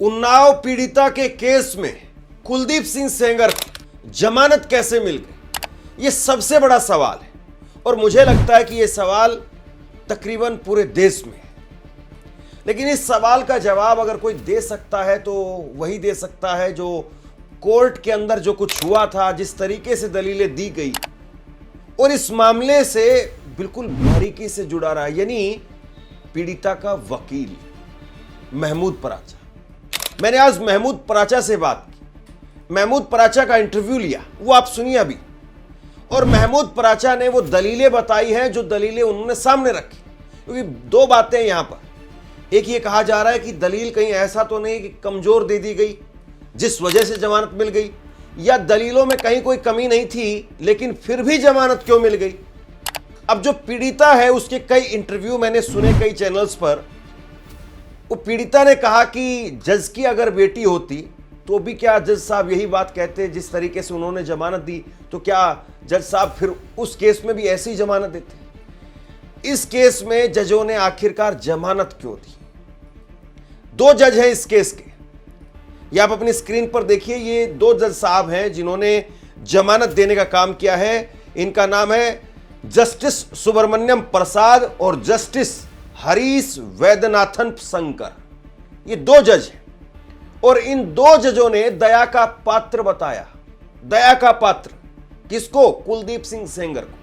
उन्नाव पीड़िता के केस में कुलदीप सिंह सेंगर को जमानत कैसे मिल गई, यह सबसे बड़ा सवाल है। और मुझे लगता है कि यह सवाल तकरीबन पूरे देश में है। लेकिन इस सवाल का जवाब अगर कोई दे सकता है तो वही दे सकता है जो कोर्ट के अंदर जो कुछ हुआ था, जिस तरीके से दलीलें दी गई और इस मामले से बिल्कुल बारीकी से जुड़ा रहा, यानी पीड़िता का वकील महमूद पराचा। मैंने आज महमूद पराचा से बात की, महमूद पराचा का इंटरव्यू लिया, वो आप सुनिए अभी। और महमूद पराचा ने वो दलीलें बताई हैं जो दलीलें उन्होंने सामने रखी। क्योंकि दो बातें यहां पर, एक ये कहा जा रहा है कि दलील कहीं ऐसा तो नहीं कि कमजोर दे दी गई जिस वजह से जमानत मिल गई, या दलीलों में कहीं कोई कमी नहीं थी लेकिन फिर भी जमानत क्यों मिल गई। अब जो पीड़िता है उसके कई इंटरव्यू मैंने सुने कई चैनल्स पर। वो पीड़िता ने कहा कि जज की अगर बेटी होती तो भी क्या जज साहब यही बात कहते, जिस तरीके से उन्होंने जमानत दी तो क्या जज साहब फिर उस केस में भी ऐसी जमानत देते। इस केस में जजों ने आखिरकार जमानत क्यों दी। दो जज हैं इस केस के, ये आप अपनी स्क्रीन पर देखिए। ये दो जज साहब हैं जिन्होंने जमानत देने का काम किया है। इनका नाम है जस्टिस सुब्रमण्यम प्रसाद और जस्टिस हरीश वैद्यनाथन शंकर। ये दो जज हैं और इन दो जजों ने दया का पात्र बताया। दया का पात्र किसको? कुलदीप सिंह सेंगर को।